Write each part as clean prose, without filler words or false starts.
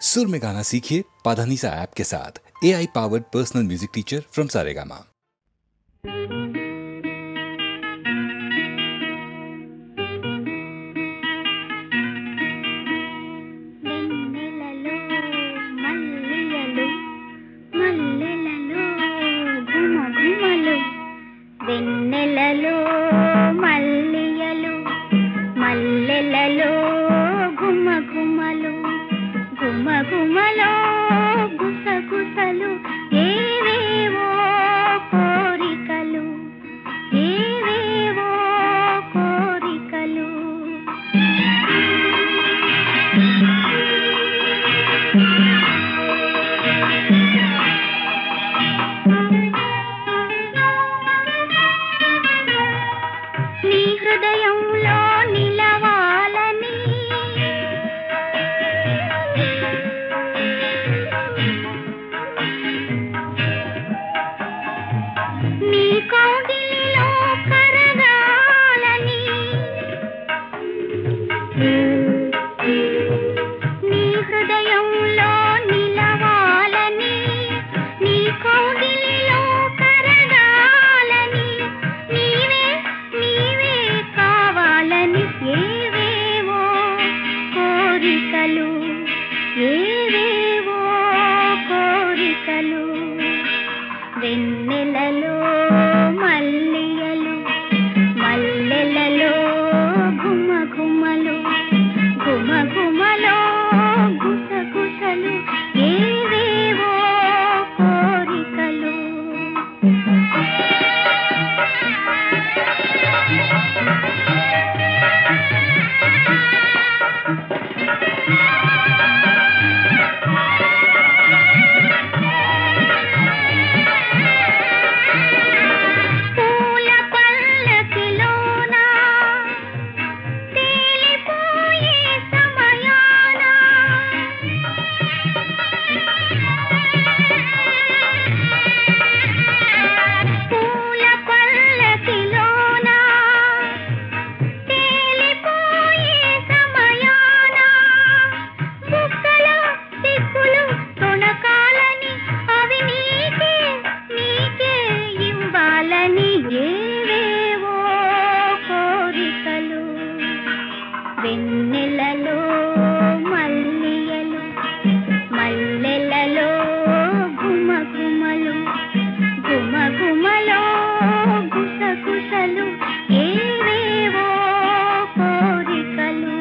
सुर में गाना सीखिए पाधानीसा ऐप के साथ। AI powered personal music teacher from Saregama. వెన్నెలలో మల్లియలు మల్లెలలో ఘుమఘుమలు ఘుమఘుమలో గుసగుసలు ఏవేవో కోరికలు ఏవేవో కోరికలు నీ హృదయంలో నిలవాలని నీ కౌగిలిలో కరగాలని నీ హృదయంలో నిలవాలని నీ కౌగిలిలో కరగాలని నీవే నీవే కావాలని ఏవేవో కోరికలు ఏవేవో కోరికలు వెన్నెలలో మల్లియలు మల్లెలలో ఘుమఘుమలు ఘుమఘుమలో గుసగుసలు ఏవేవో కోరికలు పూల పల్లకిలోన తేలిపోయే సమయాన పూల పల్లకిలోన తేలిపోయే సమయాన బుక్కలో సిక్కులు తొణకాలని అవి నీకే నీకే ఇవ్వాలని ఏవేవో కోరికలు వెన్నెలలో మల్లియలు మల్లెలలో ఘుమఘుమలు ఘుమఘుమలో గుసగుసలు ఏవేవో కోరికలు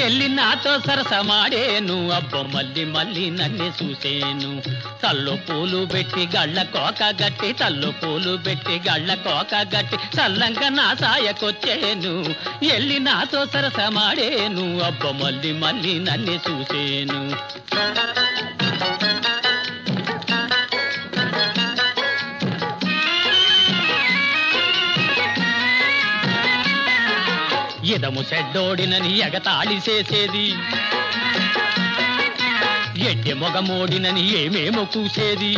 ఎల్లి నాతో సరసమాడేను అబ్బో మళ్ళీ మళ్ళీ నన్ను చూసేను తల్లు పూలు పెట్టి గళ్ళ కోక గట్టి తల్లు పూలు పెట్టి గళ్ళ కోక గట్టి చల్లంగా నా సాయకొచ్చేను ఎల్లి నాతో సరసమాడేను అబ్బో మళ్ళీ మళ్ళీ నన్ను చూసేను ఎదము చెడ్డోడినని ఎగతాళి చేసేది ఎడ్డె మొగమోడినని ఏమేమో కూసేది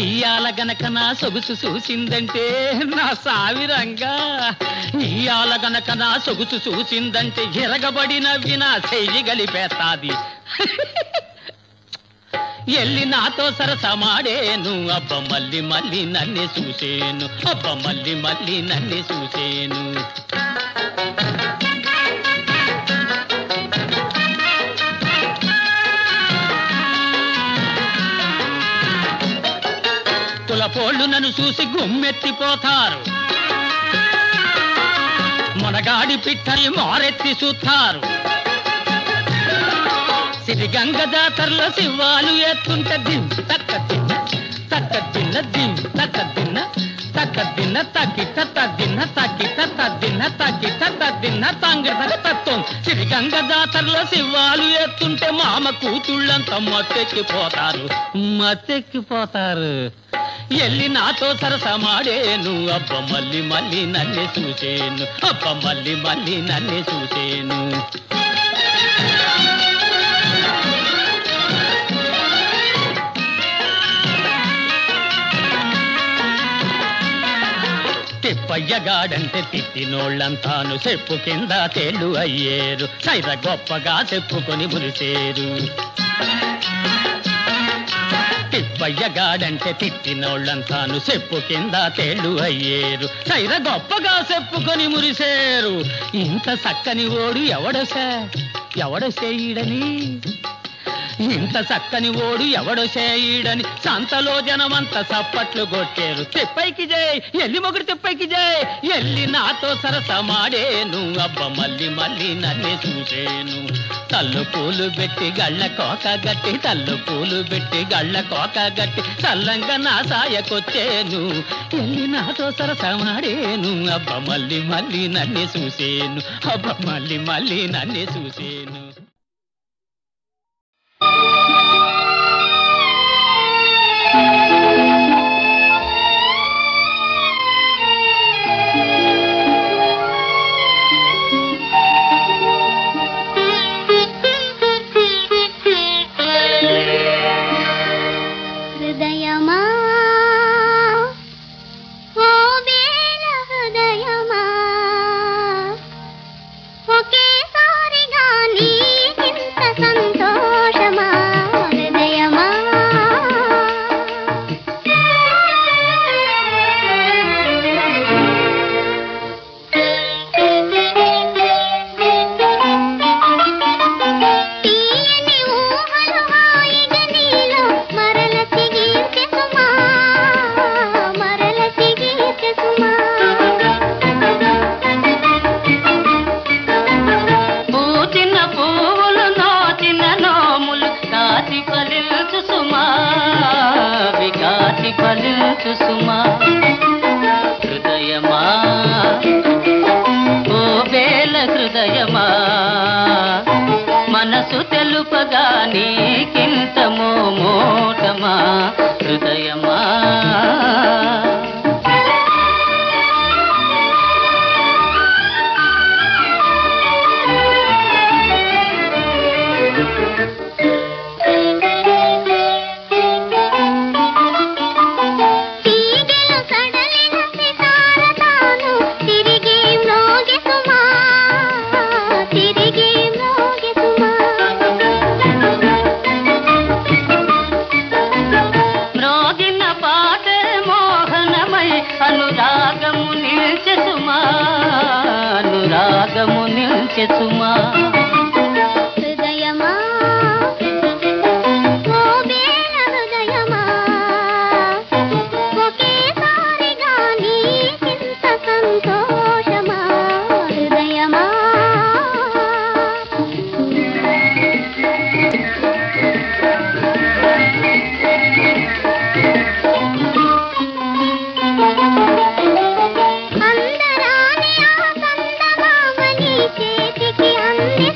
ఇయాల గనక నా సొగుసు చూసిందంటే నా సావిరంగా ఇయాల గనక నా సొగుసు చూసిందంటే ఎరగబడిన వినా చెయ్యి గలిపేస్తాది ఎల్లి నాతో సరసమాడేను అబ్బ మళ్ళీ మళ్ళీ నన్ను చూసేను అబ్బ మళ్ళీ మళ్ళీ నన్ను చూసేను కులపోళ్ళు నన్ను చూసి గుమ్మెత్తిపోతారు మొనగాడి పిట్టని మారెత్తి చూస్తారు సిరిగంగ జాతరలో శివాలు ఎత్తుంటే దిన్ తక్క తిన్న తక్క తిన్న దిన్ తక్క తిన్న తక్క తిన్న తక్కి తద్దిన్న తక్కి తద్దిన్న తక్కి తద్దిన్న తంగ తత్వం సిరిగంగ జాతరలో శివాలు ఎత్తుంటే మామ కూతుళ్ళంతా మత్తెక్కిపోతారు ఎల్లి నాతో సరసమాడేను అబ్బ మళ్ళీ మళ్ళీ నన్ను చూసేను అబ్బ మళ్ళీ మళ్ళీ నన్ను చూసేను తిప్పయ్యగాడంటే తిట్టినోళ్ళంతాను చెప్పు కింద తేళ్ళు అయ్యేరు సైర గొప్పగా చెప్పుకొని మురిసేరు తిప్పయ్యగాడంటే తిట్టినోళ్ళంతాను చెప్పు కింద తేళ్ళు అయ్యేరు సైర గొప్పగా చెప్పుకొని మురిసేరు ఇంత చక్కని ఓడు ఎవడొసేయడని ఇంత చక్కని ఓడు ఎవడొసేయడని సంతలో జనమంతా చప్పట్లు కొట్టేరు తిప్పైకి జై ఎల్లి మొగుడు తిప్పైకి జై ఎల్లి నాతో సరసమాడేను అబ్బ మళ్ళీ మళ్ళీ నన్నే చూసేను తల్లు పూలు పెట్టి గళ్ళ కోక గట్టి తల్లు పూలు పెట్టి గళ్ళ కోక గట్టి చల్లంగా నా సాయకొచ్చేను ఎల్లి నాతో సరసమాడేను అబ్బ మళ్ళీ మళ్ళీ నన్నే చూసేను అబ్బ మళ్ళీ మళ్ళీ నన్నే చూసేను మనసు తెలుపగా నీకింత మోమోటమా హృదయమా అనురాగము నిల్చె సుమా హృదయమా ఓ బేల హృదయమా ఒకేసారిగా నీకింత సంతోషమా హృదయమా అందరాని ఆ సందమామని చేతికి అంది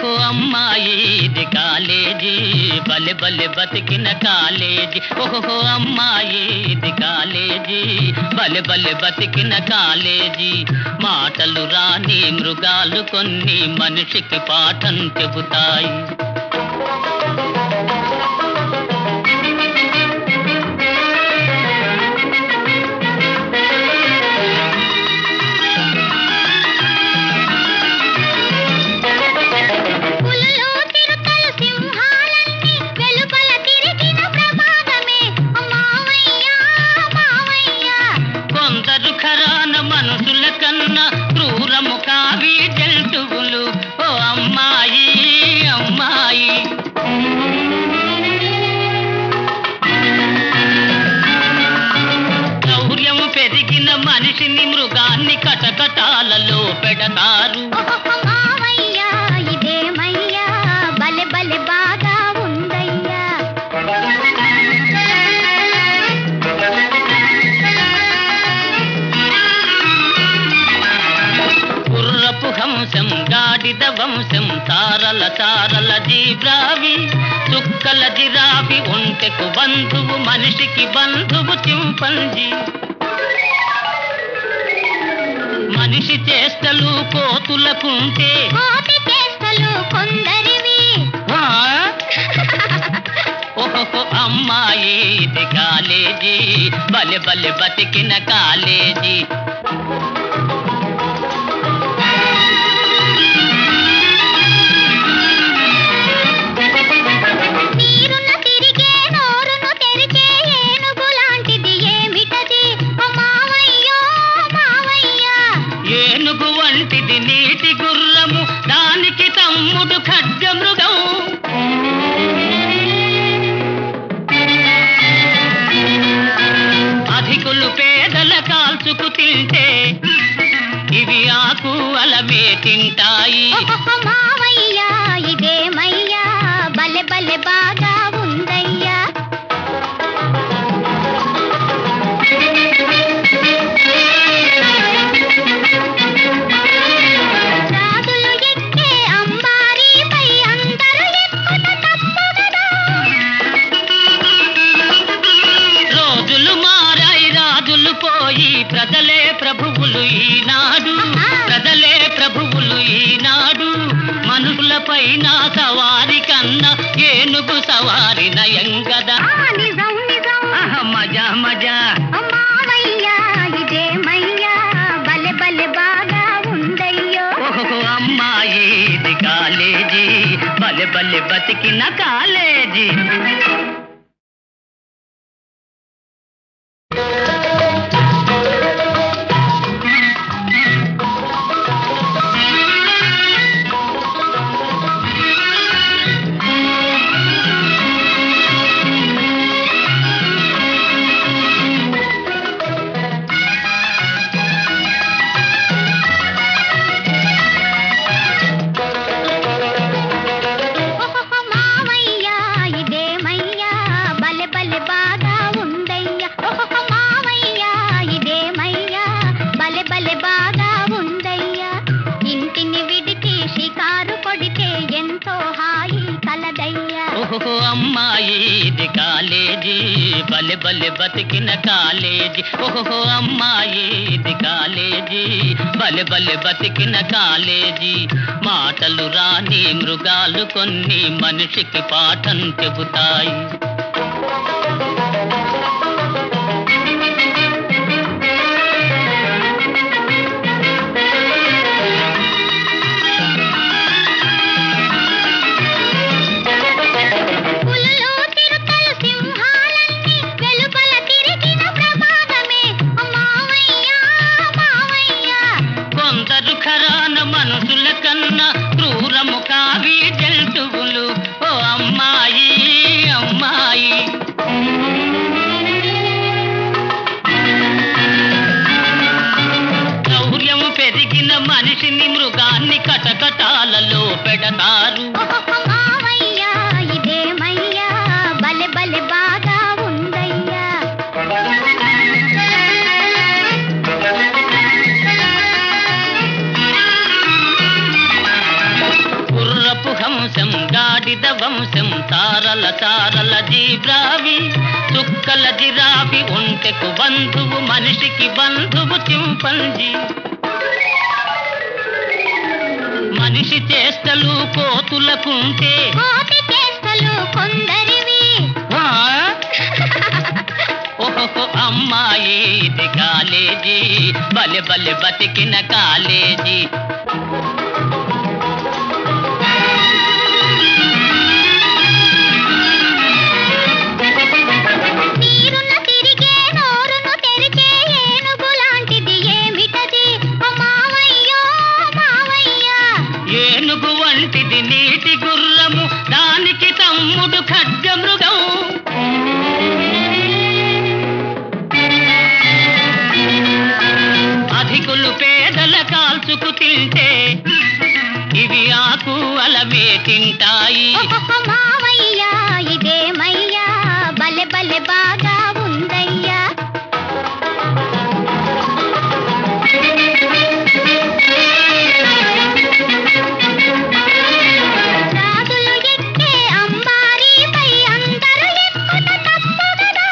ఓహో అమ్మాయి ఇది కాలేజీ బలె బలె బతికిన కాలేజీ ఓహో అమ్మాయి ఇది కాలేజీ బలె బలె బతికిన కాలేజీ మాటలు రాని మృగాలు కొన్ని మనిషికి పాఠం చెబుతాయి మనిషిని మృగాన్ని కటకటాలలో పెడతారు మావయ్యా ఇదేమయ్యా బలె బలె బాగా ఉందయ్యా గుర్రపు హంసం గాడిద వంశం తారల తారల జీబ్రావి చుక్కల జిరాఫీ ఒంటెకు బంధువు మనిషికి బంధువు చింపంజీ మనిషి చేష్టలు కోతులకుంటే కోతి చేష్టలు కొందరివి ఓహో అమ్మాయి ఇది కాలేజీ బలె బలె బతికిన కాలేజీ నీరున తిరిగే నోరును తెరిచే ఏనుగు లాంటిది ఏమిటది మావయ్యో మావయ్యా ఏనుగు వంటిది నీటి గుర్రము దానికి తమ్ముడు ఖడ్గమృగం అధికులు పేదల కాల్చుకు తింటే ఇవి ఆకు అలమే తింటాయి మావయ్యా ఇదేమయ్యా బలె బలె బాగా ఉందయ్యా రాజులు ఎక్కే అంబారీపై అందరూ ఎక్కుట తప్పు కదా రోజులు మారాయి రాజులు పోయి ప్రజలే ప్రభువులు ఈనాడు ప్రజలే ప్రభువులు ఈనాడు మనుషులపైన సవారి కన్నా ఏనుగు సవారి నయం కదా నిజం నిజం మజా మజా మావయ్యా ఇదేమయ్యా బలె బలె బాగా ఉందయ్యో ఓహో అమ్మాయి ఇది కాలేజీ బలె బలె బతికిన కాలేజీ మావయ్యా ఇదేమయ్యా బలె బలె బాగా ఉందయ్యా మావయ్యా ఇదేమయ్యా బలె బలె బాగా ఉందయ్యా ఇంటిని విడిచి షికారు కొడితే ఎంతో హాయి కలదయ్యా ఓహో అమ్మాయి ఇది కాలేజీ బలె బలె బతికిన కాలేజీ ఓహో అమ్మాయి ఇది కాలేజీ బలె బలె బతికిన కాలేజీ మాటలు రాని మృగాలు కొన్ని మనిషికి పాఠం చెబుతాయి పులులు చిరుతలు సింహాలన్నీ వెలుపల తిరిగిన ప్రమాదమే మావయ్యా మావయ్యా కొందరు ఖరాన మనుషుల కన్నా క్రూరము కావి జంతువులు ఓ అమ్మాయి అమ్మాయి శౌర్యము పెరిగిన మనిషిని మృగాన్ని కటకటాలలో పెడతారు మావయ్యా ఇదేమయ్యా బలె బలె బాగా ఉందయ్యా గుర్రపు వంశం గాడిద వంశం తారల తారల జీబ్రావి చుక్కల జిరాఫీ ఒంటెకు బంధువు మనిషికి బంధువు చింపంజీ మనిషి చేష్టలు కోతులకుంటే కోతి చేష్టలు కొందరివి ఓహో అమ్మాయి ఇది కాలేజీ బలె బలె బతికిన కాలేజీ నీరున తిరిగే నోరును తెరిచే ఏనుగు లాంటిది ఏమిటది ఓ మావయ్యో మావయ్యా ఏనుగు వంటిది నీటి గుర్రము దానికి తమ్ముడు ఖడ్గమృగం అధికులు పేదల కాల్చుకు తింటే ఇవి ఆకు అలమే తింటాయి ఓహో మావయ్యా ఇదేమయ్యా బలె బలె బాగా ఉందయ్యా రాజులు ఎక్కే అంబారీపై అందరూ ఎక్కుట తప్పు కదా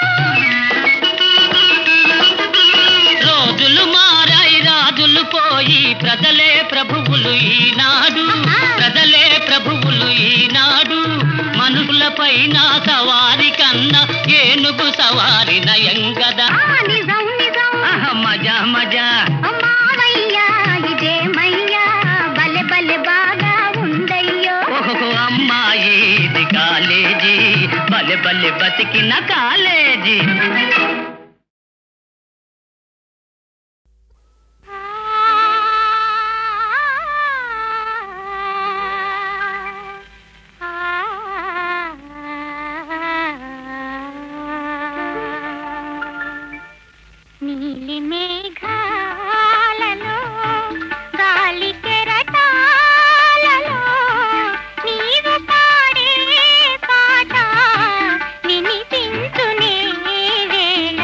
రోజులు మారాయి రాజులు పోయి ప్రజలే ప్రభువులు ఈనాడు ప్రజలే ప్రభువులు ఈనాడు మనుషుల పైన సవారి కన్నా ఏనుగు సవారి నయం కదా నిజం నిజం మజా మజా మావయ్యా ఇదేమయ్యా బలె బలె బాగా ఉందయ్యో ఓహో అమ్మాయి ఇది కాలేజీ బలె బలె బతికిన కాలేజీ నీలి మేఘాలలో గాలి కెరటాలలో నీవు పాడే పాట వినిపించునే వేళ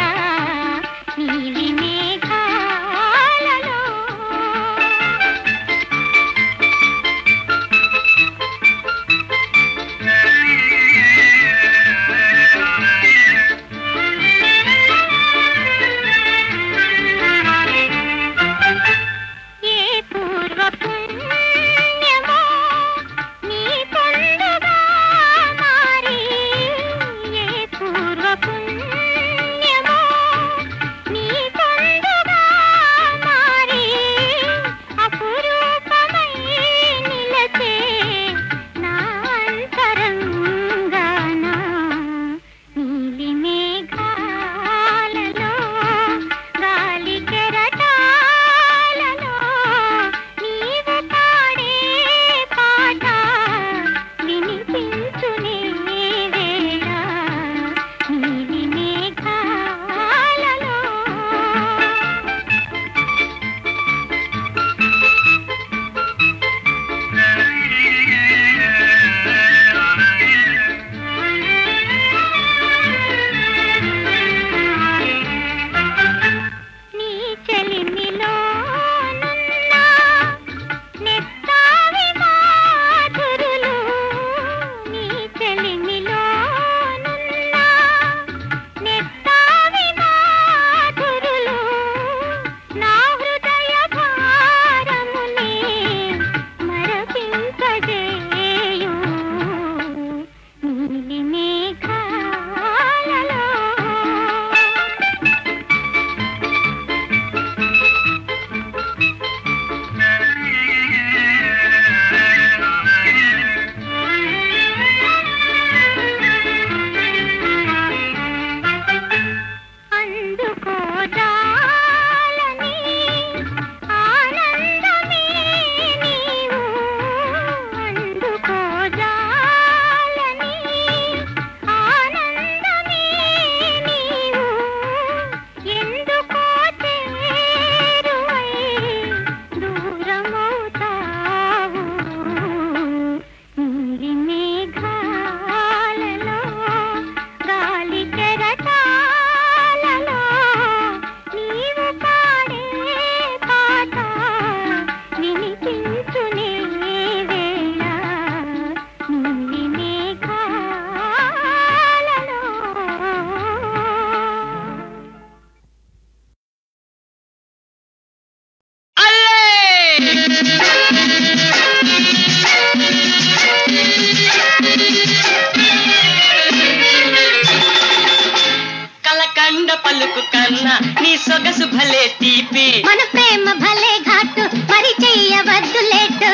నీ సొగసు భలే తీపి మన ప్రేమ భలే ఘాటు మరి చెయ్యవద్దు లేటు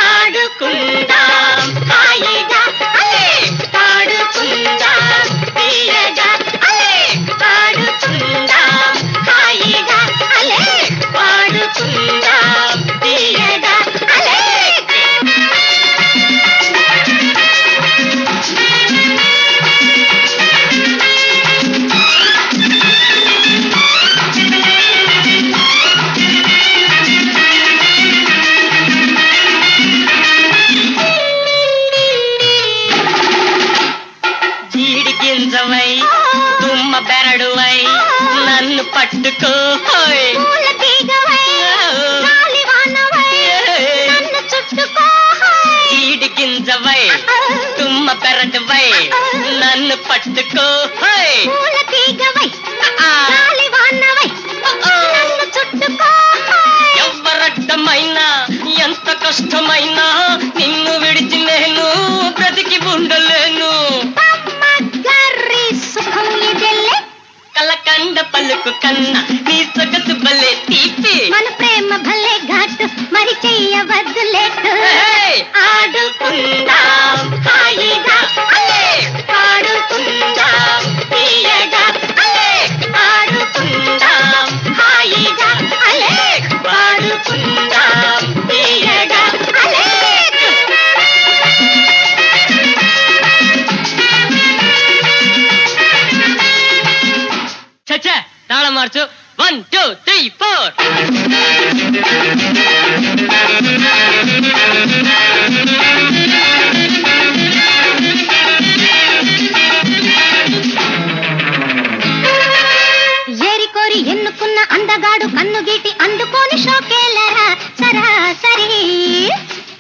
ఆడుకుందాం హాయిగా అలే పాడుకుందాం తీయగా అలే ఆడుకుందాం హాయిగా అలే పాడుకుందాం తీయగా అలే గింజవై తుమ్మ బెరడువై నన్ను పట్టుకో పూల తీగవై గాలివానవై నన్ను చుట్టుకో జీడి గింజవై తుమ్మ బెరడువై నన్ను పట్టుకో పూల తీగవై గాలివానవై నన్ను చుట్టుకో ఎవరడ్డమైనా ఎంత కష్టమైనా నిన్ను విడిచి నేను బ్రతికి ఉండలేను కలకండ పలుకు కన్నా నీ సొగసు భలే తీపి మన ప్రేమ భలే ఘాటు మరి చెయ్యవద్దు లేటు ఆడుకుందాం హాయిగా అలే పాడుకుందాం తీయగా అలే ఆడుకుందాం హాయిగా అలే పాడుకుందాం తీయగా అలే చచ్చా తాళం మార్చు 1 2 3 4 ఏరికోరి ఎన్నుకున్న అందగాడు కన్ను గీటి అందుకోని షోకేలరా సరాసరి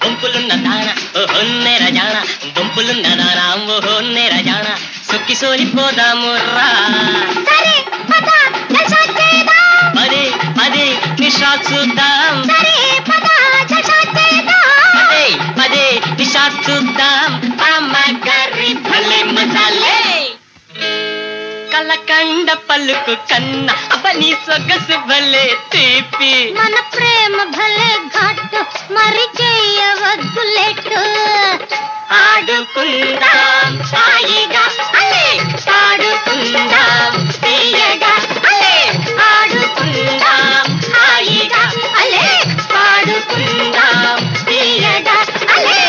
గుంపులున్న దాన ఓహొన్నే రజాన గుంపులున్న దాన ఓహొన్నే రజాన సొక్కి సోలిపోదాము రా సరే పద జల్సా చేద్దాం పదే పదే నిషాద్ చూద్దాం సరే పద జల్సా చేద్దాం పదే పదే నిషాద్ చూద్దాం అమ్మగారి భలే మసాలే కలకండ పలుకు కన్నా అబ్బని సొగసు భలే తీపి మన ప్రేమ భలే ఘాటు మరి చెయ్యవద్దు లేటు ఆడుకుందాం హాయిగా అలే పాడుకుందాం తీయగా అలే ఆడుకుందాం హాయిగా అలే పాడుకుందాం తీయగా అలే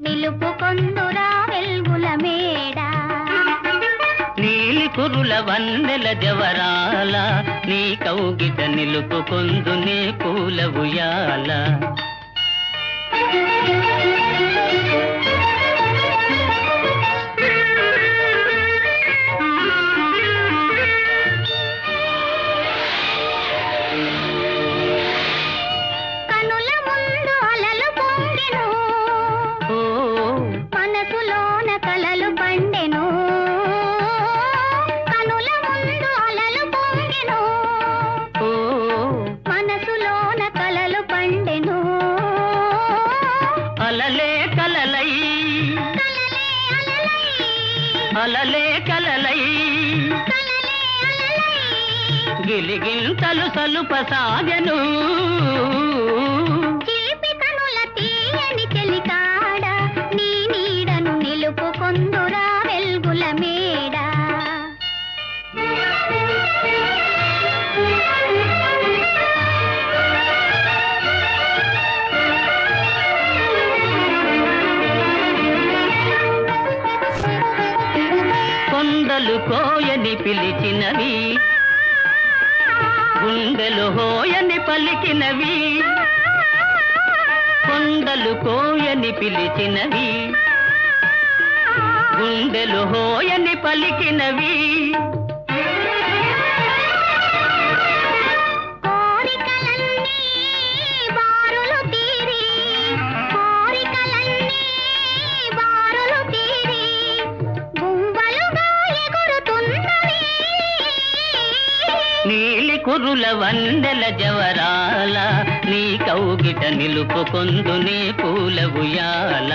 నిలుపుకొందురా వెల్గుల మేడ నీలి కురుల వన్నెల జవరాల నీ కౌగిట నిలుపుకొందు నే పూల ఉయ్యాల కనుల ముందు అలలు పొంగెను మనసులోన కలలు పండెను కనుల ముందు అలలు పొంగెను మనసులోన కలలు పండెను అలలే కలలై అలలే కలలై గిలిగింతలు సలుపసాగను చిలిపి కనుల తీయని చెలికాడ నీ నీడను నిలుపుకొందురా వెల్గుల మేడ కొండలు కోయని పిలిచినవి గుండెలు హోయని పలికినవి కొండలు కోయని పిలిచినవి గుండెలు హోయని పలికినవి నీలి కురుల వందెల జవరాల నీ కౌగిట నిలుపుకొందు నీ పూల ఉయ్యాల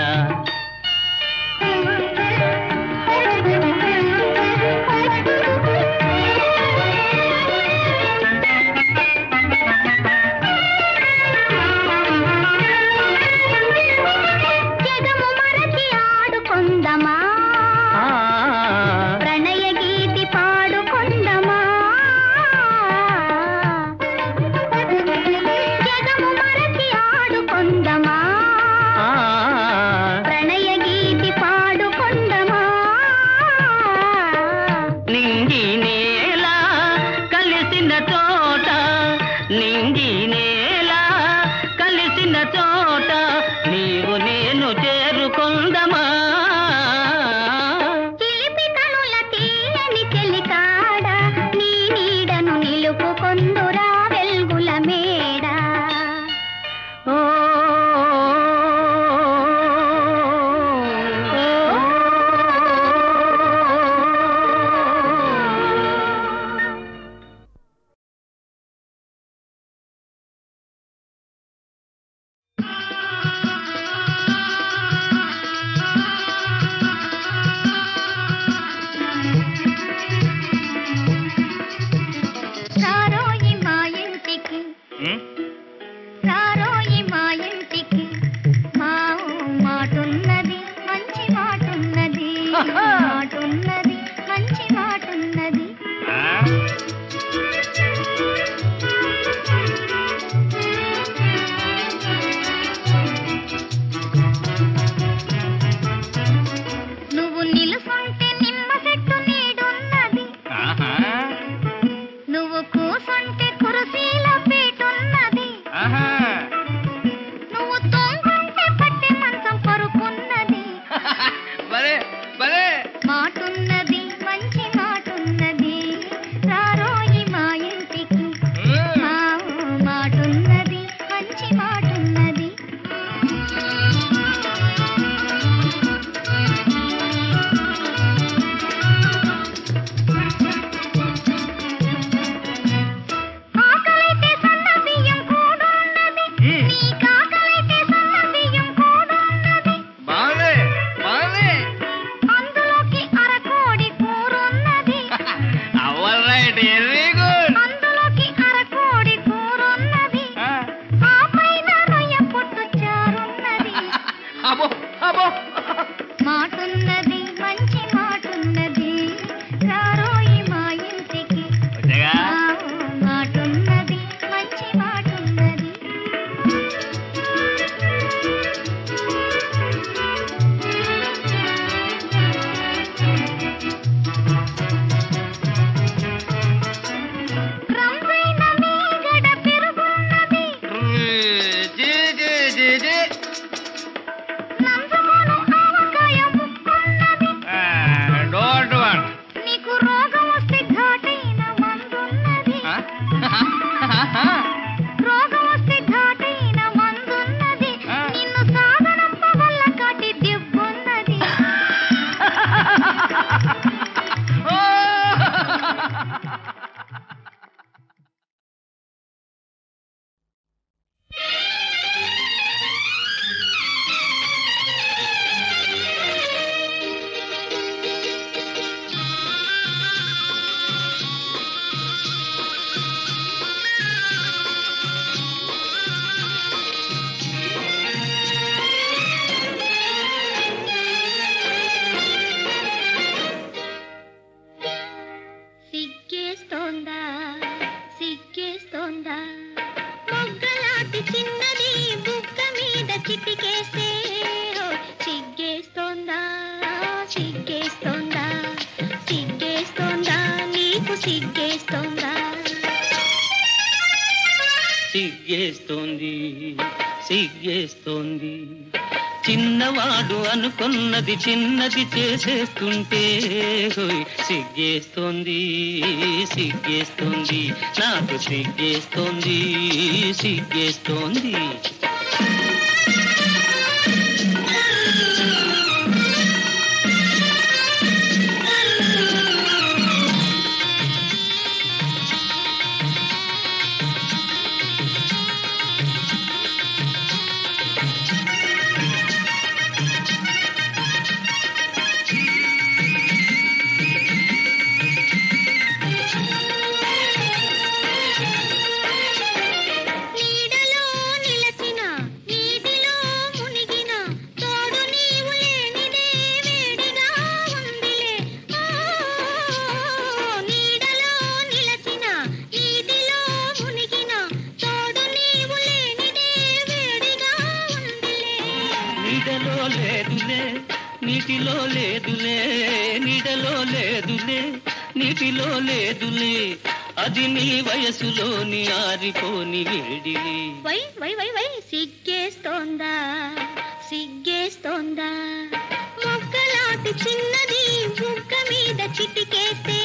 సిగ్గేస్తోందా సిగ్గేస్తోంది. చిన్నవాడు అనుకున్నది చిన్నది చేసేస్తుంటే హోయ్ సిగ్గేస్తోంది, సిగ్గేస్తోంది, నాకు సిగ్గేస్తోంది, సిగ్గేస్తోంది. నీడలో లేదులే నీటిలో లేదులే, నీడలో లేదులే నీటిలో లేదులే, అది నీ వయసులోని ఆరిపోని వేడిలే. వై వై వై వై సిగ్గేస్తోందా, సిగ్గేస్తోందా, మొక్కలాంటి చిన్నది బుగ్గ మీద చిటికేస్తే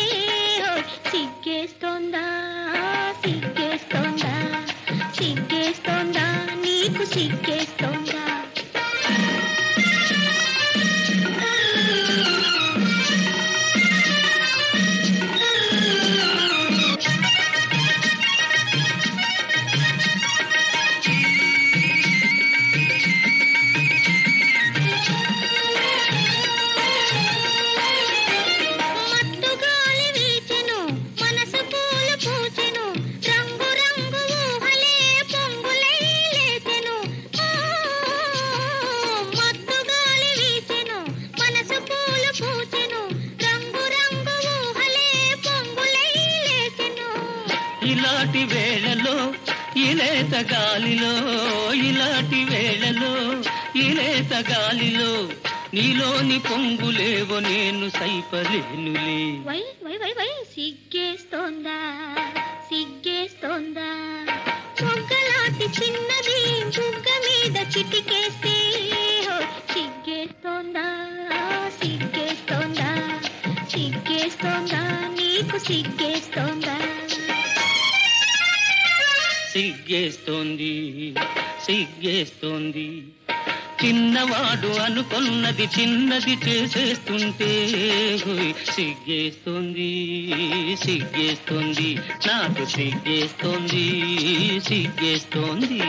సిగ్గేస్తోందా, సిగ్గేస్తోందా, సిగ్గేస్తోందా, నీకు సిగ్గేస్తోందా. ఇలాంటి వేళలో ఇలేత గాలిలో, ఇలాంటి వేళలో ఇలేత గాలిలో నీలోని పొంగులేవో నేను సైపలేనులే. వై వై వై వై సిగ్గేస్తోందా, సిగ్గేస్తోందా, మొగ్గలాంటి చిన్నది బుగ్గ మీద చిటికేస్తే సిగ్గేస్తోందా, సిగ్గేస్తోందా, సిగ్గేస్తోందా, నీకు సిగ్గేస్తోందా. సిగ్గేస్తోంది, సిగ్గేస్తోంది, చిన్నవాడు అనుకున్నది చిన్నది చేసేస్తుంటే హోయ్ సిగ్గేస్తోంది, సిగ్గేస్తోంది, నాకు సిగ్గేస్తోంది, సిగ్గేస్తోంది.